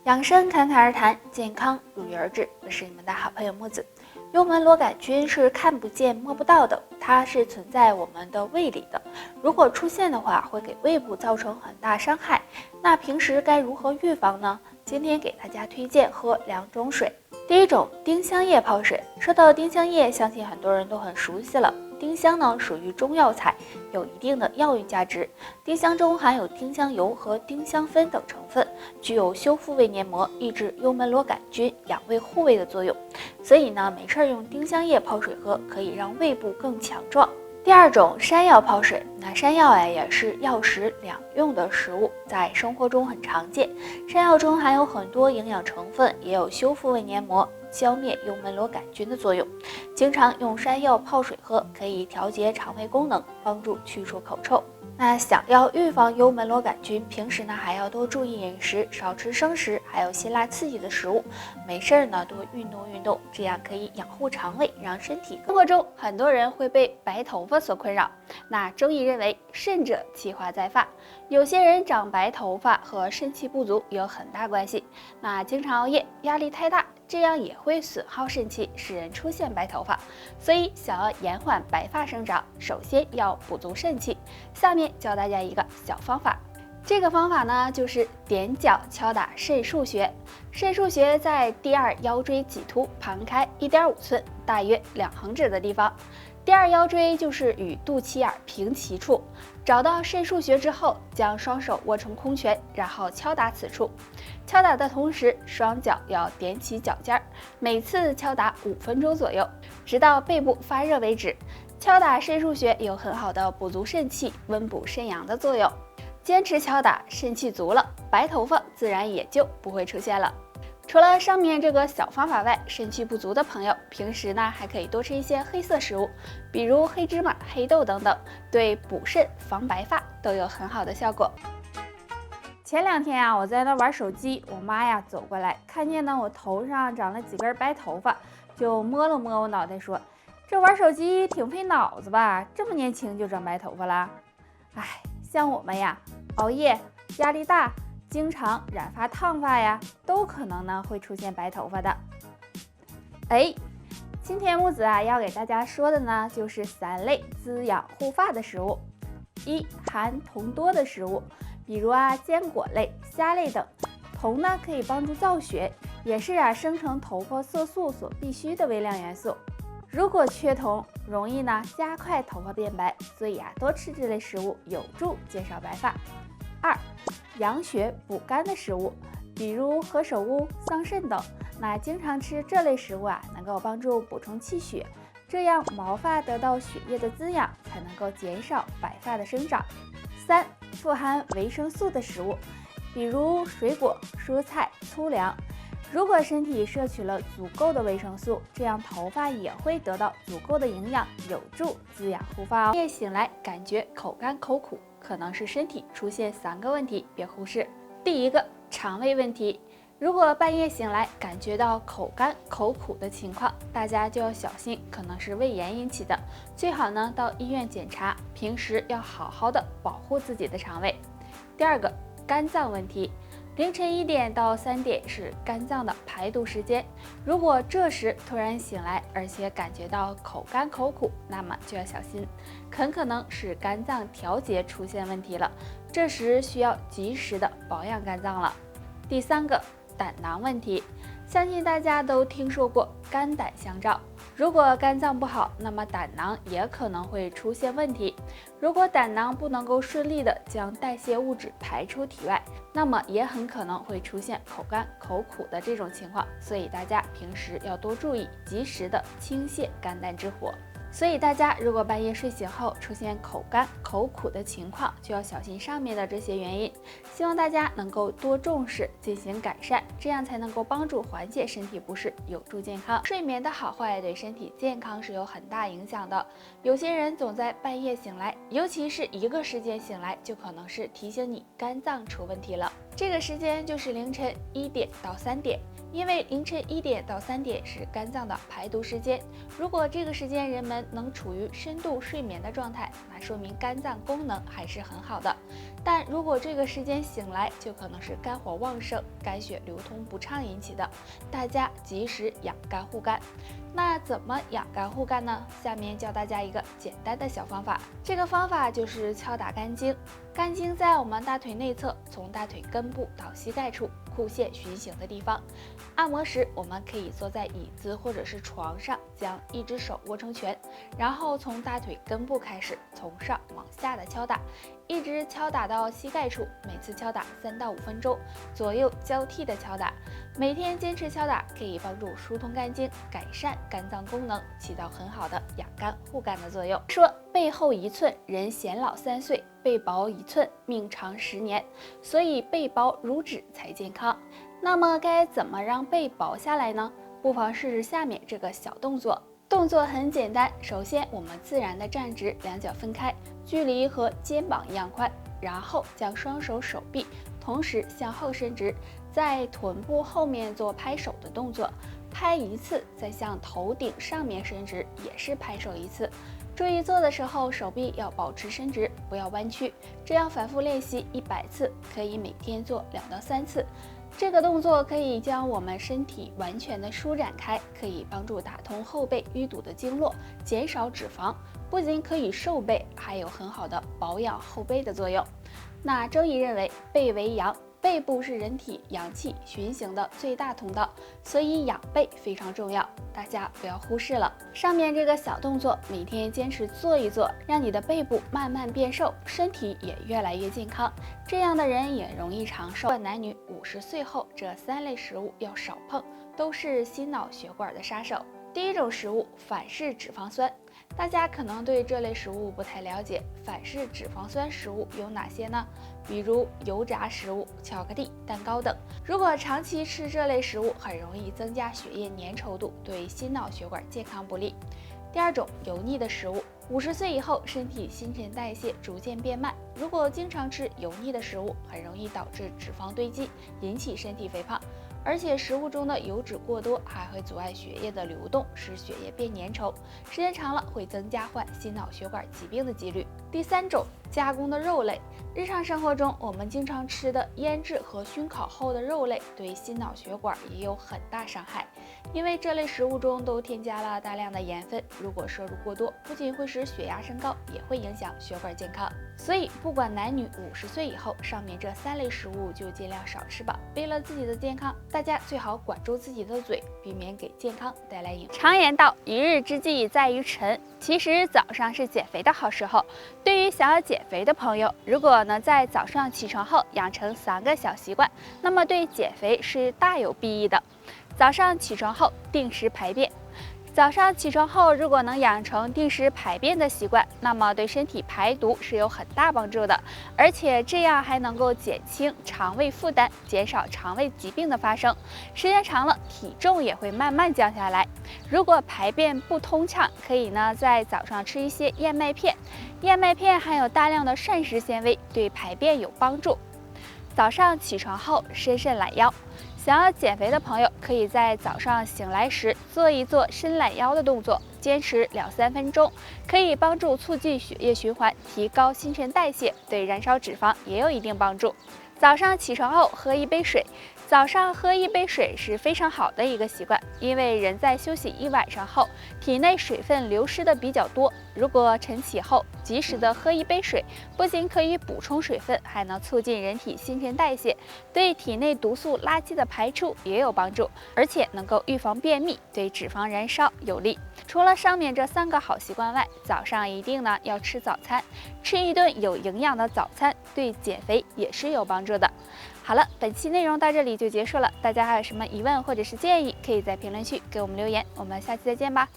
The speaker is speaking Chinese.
养生侃侃而谈，健康如约而至。我是你们的好朋友木子。幽门螺杆菌是看不见摸不到的，它是存在我们的胃里的。如果出现的话，会给胃部造成很大伤害。那平时该如何预防呢？今天给大家推荐喝2种水。第一种，丁香叶泡水。说到丁香叶，相信很多人都很熟悉了。丁香呢属于中药材，有一定的药用价值。丁香中含有丁香油和丁香酚等成分，具有修复胃黏膜、抑制幽门螺杆菌、养胃护胃的作用。所以呢，没事用丁香叶泡水喝，可以让胃部更强壮。第二种，山药泡水。那山药也是药食两用的食物，在生活中很常见。山药中含有很多营养成分，也有修复胃黏膜、消灭幽门螺杆菌的作用。经常用山药泡水喝，可以调节肠胃功能，帮助去除口臭。那想要预防幽门螺杆菌，平时呢还要多注意饮食，少吃生食，还有辛辣刺激的食物。没事呢多运动，这样可以养护肠胃，让身体。生活中很多人会被白头发所困扰，那中医认为肾者气化在发，有些人长白头发和肾气不足有很大关系。那经常熬夜、压力太大，这样也会损耗肾气，使人出现白头发。所以想要延缓白发生长，首先要补足肾气。下面教大家一个小方法，这个方法呢就是踮脚敲打肾腧穴。肾腧穴在第二腰椎棘突旁开1.5寸，大约2横指的地方。第二腰椎就是与肚脐眼平齐处。找到肾腧穴之后，将双手握成空拳，然后敲打此处。敲打的同时，双脚要踮起脚尖，每次敲打5分钟左右，直到背部发热为止。敲打肾腧穴有很好的补足肾气、温补肾阳的作用。坚持敲打，肾气足了，白头发自然也就不会出现了。除了上面这个小方法外，肾气不足的朋友，平时呢还可以多吃一些黑色食物，比如黑芝麻、黑豆等等，对补肾防白发都有很好的效果。前2天我在那玩手机，我妈走过来，看见我头上长了几根白头发，就摸了摸我脑袋说：“这玩手机挺费脑子吧？这么年轻就长白头发了？”像我们熬夜、压力大，经常染发烫发都可能会出现白头发的。今天木子要给大家说的呢，就是3类滋养护发的食物。1、含铜多的食物，比如坚果类、虾类等。铜呢可以帮助造血，也是生成头发色素所必需的微量元素。如果缺铜，容易加快头发变白，所以多吃这类食物有助减少白发。2、养血补肝的食物，比如何首乌、桑葚等。那经常吃这类食物能够帮助补充气血，这样毛发得到血液的滋养，才能够减少白发的生长。3、富含维生素的食物，比如水果、蔬菜、粗粮。如果身体摄取了足够的维生素，这样头发也会得到足够的营养，有助滋养护发。半夜醒来感觉口干口苦，可能是身体出现3个问题，别忽视。第一个，肠胃问题。如果半夜醒来感觉到口干口苦的情况，大家就要小心，可能是胃炎引起的，最好到医院检查。平时要好好的保护自己的肠胃。第二个，肝脏问题。凌晨1点到3点是肝脏的排毒时间，如果这时突然醒来，而且感觉到口干口苦，那么就要小心，很可能是肝脏调节出现问题了，这时需要及时的保养肝脏了。第3个，胆囊问题。相信大家都听说过肝胆相照，如果肝脏不好，那么胆囊也可能会出现问题。如果胆囊不能够顺利的将代谢物质排出体外，那么也很可能会出现口干口苦的这种情况。所以大家平时要多注意，及时的清泻肝胆之火。所以大家如果半夜睡醒后出现口干口苦的情况，就要小心上面的这些原因。希望大家能够多重视，进行改善，这样才能够帮助缓解身体不适，有助健康。睡眠的好坏对身体健康是有很大影响的。有些人总在半夜醒来，尤其是一个时间醒来，就可能是提醒你肝脏出问题了。这个时间就是凌晨1点到3点。因为凌晨1点到3点是肝脏的排毒时间，如果这个时间人们能处于深度睡眠的状态，那说明肝脏功能还是很好的。但如果这个时间醒来，就可能是肝火旺盛、肝血流通不畅引起的，大家及时养肝护肝。那怎么养肝护肝呢？下面教大家一个简单的小方法，这个方法就是敲打肝经。肝经在我们大腿内侧，从大腿根部到膝盖处裤线循行的地方。按摩时，我们可以坐在椅子或者是床上，将一只手握成拳，然后从大腿根部开始，从上往下的敲打，一直敲打到膝盖处，每次敲打3到5分钟，左右交替的敲打。每天坚持敲打，可以帮助疏通肝经，改善肝脏功能，起到很好的养肝护肝的作用。说背厚1寸，人显老3岁；背薄1寸，命长10年。所以背薄如纸才健康。那么该怎么让背薄下来呢？不妨试试下面这个小动作。动作很简单，首先我们自然的站直，两脚分开，距离和肩膀一样宽，然后将双手手臂同时向后伸直，在臀部后面做拍手的动作，拍1次，再向头顶上面伸直，也是拍手1次。注意做的时候手臂要保持伸直，不要弯曲，这样反复练习100次，可以每天做2到3次。这个动作可以将我们身体完全的舒展开，可以帮助打通后背淤堵的经络，减少脂肪，不仅可以瘦背，还有很好的保养后背的作用。那周易认为背为阳，背部是人体阳气循行的最大通道，所以养背非常重要，大家不要忽视了。上面这个小动作每天坚持做一做，让你的背部慢慢变瘦，身体也越来越健康，这样的人也容易长寿。男女50岁后，这3类食物要少碰，都是心脑血管的杀手。第一种食物，反式脂肪酸。大家可能对这类食物不太了解，反式脂肪酸食物有哪些呢？比如油炸食物、巧克力、蛋糕等。如果长期吃这类食物，很容易增加血液粘稠度，对心脑血管健康不利。第二种，油腻的食物。50岁以后，身体新陈代谢逐渐变慢，如果经常吃油腻的食物，很容易导致脂肪堆积，引起身体肥胖。而且食物中的油脂过多还会阻碍血液的流动，使血液变粘稠，时间长了会增加患心脑血管疾病的几率。第三种，加工的肉类。日常生活中我们经常吃的腌制和熏烤后的肉类，对心脑血管也有很大伤害，因为这类食物中都添加了大量的盐分，如果摄入过多，不仅会使血压升高，也会影响血管健康。所以不管男女50岁以后，上面这3类食物就尽量少吃吧。为了自己的健康，大家最好管住自己的嘴，避免给健康带来影响。常言道，一日之计在于晨。其实早上是减肥的好时候。对于想要减肥的朋友，如果呢在早上起床后养成3个小习惯，那么对减肥是大有裨益的。早上起床后定时排便。早上起床后，如果能养成定时排便的习惯，那么对身体排毒是有很大帮助的，而且这样还能够减轻肠胃负担，减少肠胃疾病的发生。时间长了，体重也会慢慢降下来。如果排便不通畅，可以呢在早上吃一些燕麦片，燕麦片含有大量的膳食纤维，对排便有帮助。早上起床后伸伸懒腰。想要减肥的朋友，可以在早上醒来时做一做伸懒腰的动作，坚持2-3分钟，可以帮助促进血液循环，提高新陈代谢，对燃烧脂肪也有一定帮助。早上起床后喝一杯水。早上喝一杯水是非常好的一个习惯，因为人在休息1晚上后，体内水分流失的比较多。如果晨起后及时的喝一杯水，不仅可以补充水分，还能促进人体新陈代谢，对体内毒素垃圾的排出也有帮助，而且能够预防便秘，对脂肪燃烧有利。除了上面这3个好习惯外，早上一定呢要吃早餐，吃一顿有营养的早餐，对减肥也是有帮助的。好了，本期内容到这里就结束了，大家还有什么疑问或者是建议，可以在评论区给我们留言，我们下期再见吧。